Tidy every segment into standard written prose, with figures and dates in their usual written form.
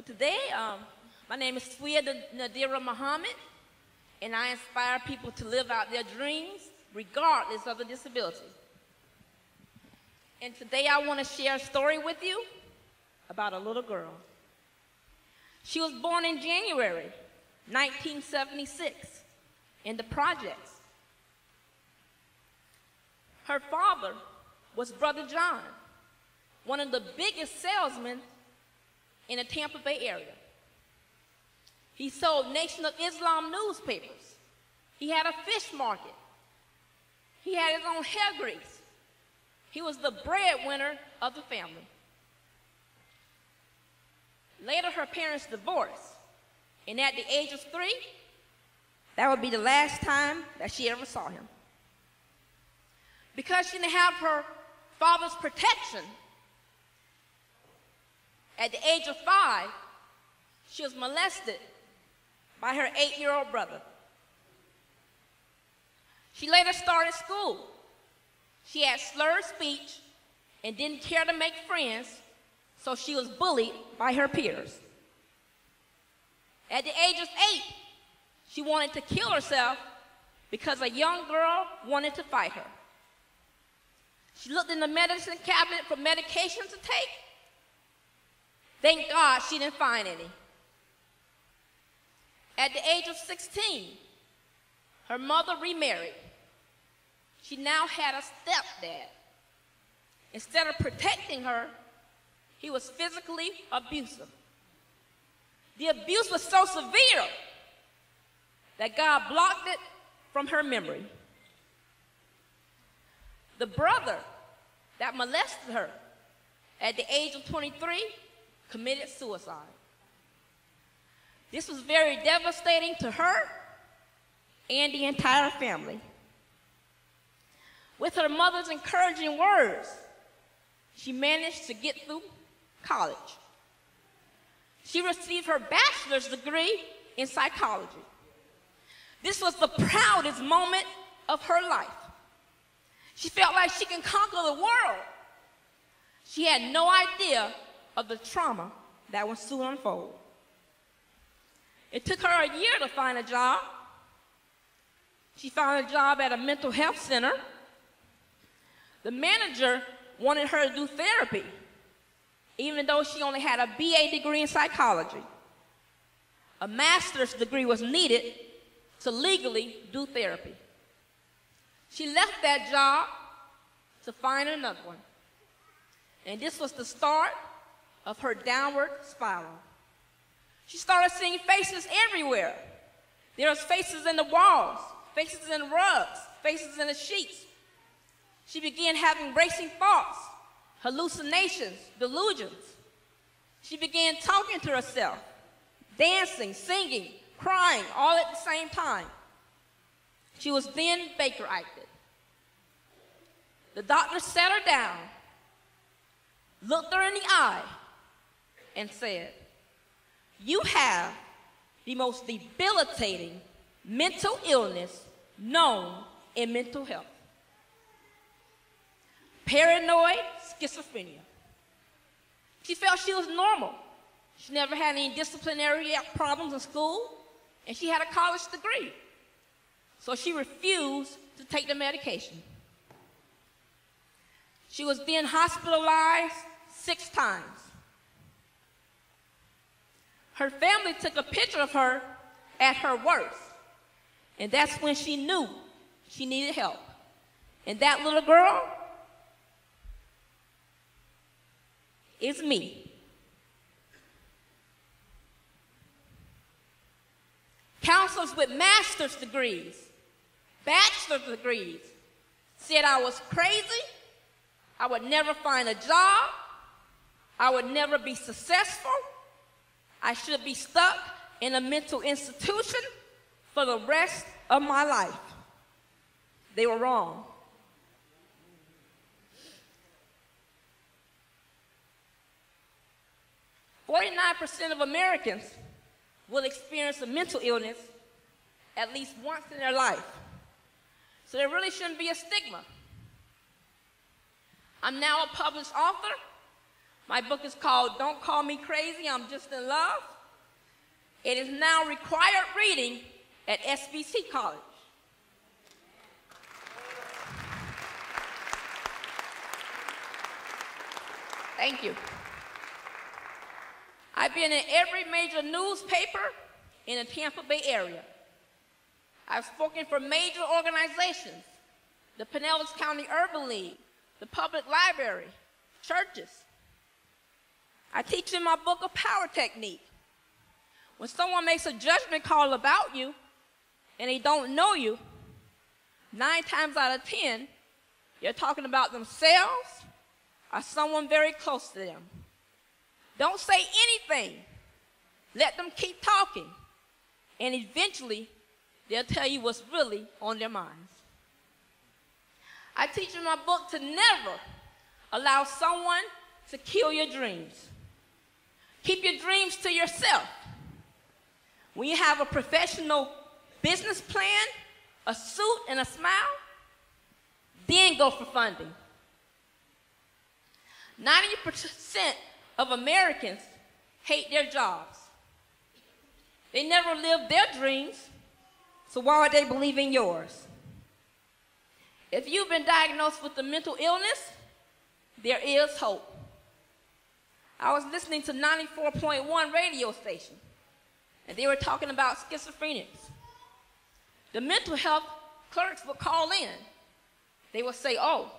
Well, today, my name is Swiyyah Nadirah Muhammad, and I inspire people to live out their dreams regardless of the disability. And today I want to share a story with you about a little girl. She was born in January 1976 in the projects. Her father was Brother John, one of the biggest salesmen in the Tampa Bay area. He sold Nation of Islam newspapers. He had a fish market. He had his own hair grease. He was the breadwinner of the family. Later, her parents divorced, and at the age of 3, that would be the last time that she ever saw him. Because she didn't have her father's protection, at the age of 5, she was molested by her 8-year-old brother. She later started school. She had slurred speech and didn't care to make friends, so she was bullied by her peers. At the age of 8, she wanted to kill herself because a young girl wanted to fight her. She looked in the medicine cabinet for medication to take. Thank God she didn't find any. At the age of 16, her mother remarried. She now had a stepdad. Instead of protecting her, he was physically abusive. The abuse was so severe that God blocked it from her memory. The brother that molested her at the age of 23 committed suicide. This was very devastating to her and the entire family. With her mother's encouraging words, she managed to get through college. She received her bachelor's degree in psychology. This was the proudest moment of her life. She felt like she can conquer the world. She had no idea of the trauma that would soon unfold. It took her a year to find a job. She found a job at a mental health center. The manager wanted her to do therapy, even though she only had a BA degree in psychology. A master's degree was needed to legally do therapy. She left that job to find another one. And this was the start of her downward spiral. She started seeing faces everywhere. There was faces in the walls, faces in the rugs, faces in the sheets. She began having racing thoughts, hallucinations, delusions. She began talking to herself, dancing, singing, crying, all at the same time. She was then Baker-acted. The doctor sat her down, looked her in the eye, and said, "You have the most debilitating mental illness known in mental health. Paranoid schizophrenia." She felt she was normal. She never had any disciplinary problems in school, and she had a college degree. So she refused to take the medication. She was then hospitalized 6 times. Her family took a picture of her at her worst, and that's when she knew she needed help. And that little girl is me. Counselors with master's degrees, bachelor's degrees, said I was crazy, I would never find a job, I would never be successful, I should be stuck in a mental institution for the rest of my life. They were wrong. "49% of Americans will experience a mental illness at least once in their life. So there really shouldn't be a stigma. I'm now a published author. My book is called Don't Call Me Crazy, I'm Just in Love. It is now required reading at SBC College. Thank you. I've been in every major newspaper in the Tampa Bay area. I've spoken for major organizations, the Pinellas County Urban League, the Public Library, churches. I teach in my book a power technique. When someone makes a judgment call about you and they don't know you, 9 times out of 10, they're talking about themselves or someone very close to them. Don't say anything. Let them keep talking. And eventually, they'll tell you what's really on their minds. I teach in my book to never allow someone to kill your dreams. Keep your dreams to yourself. When you have a professional business plan, a suit, and a smile, then go for funding. 90% of Americans hate their jobs. They never live their dreams, so why would they believe in yours? If you've been diagnosed with a mental illness, there is hope. I was listening to 94.1 radio station, and they were talking about schizophrenics. The mental health clerks would call in. They would say, oh,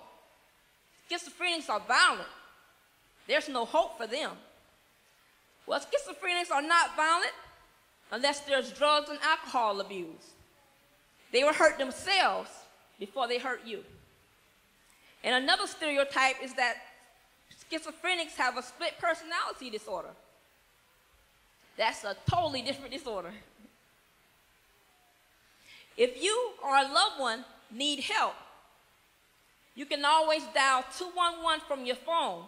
schizophrenics are violent. There's no hope for them. Well, schizophrenics are not violent unless there's drugs and alcohol abuse. They will hurt themselves before they hurt you. And another stereotype is that schizophrenics have a split personality disorder. That's a totally different disorder. If you or a loved one need help, you can always dial 211 from your phone,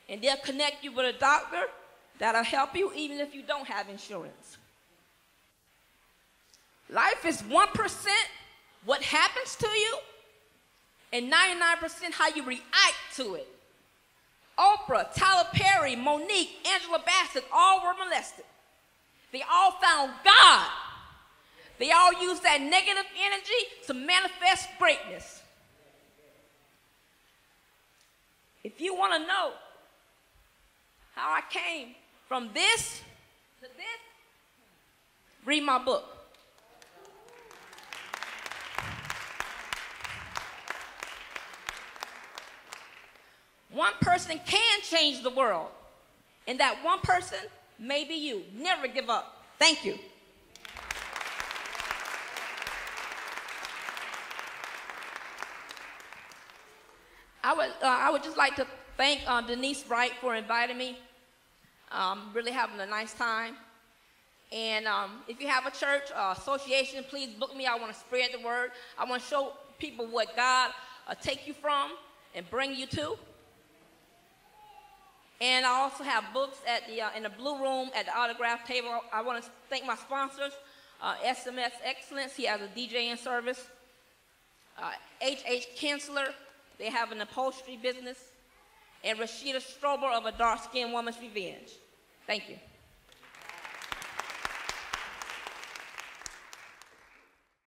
and they'll connect you with a doctor that'll help you even if you don't have insurance. Life is 1% what happens to you, and 99% how you react to it. Oprah, Tyler Perry, Monique, Angela Bassett, all were molested. They all found God. They all used that negative energy to manifest greatness. If you want to know how I came from this to this, read my book. One person can change the world, and that one person may be you. Never give up. Thank you. I would just like to thank Denise Wright for inviting me. Really having a nice time. And if you have a church association, please book me. I want to spread the word. I want to show people what God take you from and bring you to. And I also have books at in the blue room at the autograph table. I want to thank my sponsors, SMS Excellence. He has a DJing service. H.H. Kinsler. They have an upholstery business. And Rashida Strober of A Dark-Skinned Woman's Revenge. Thank you.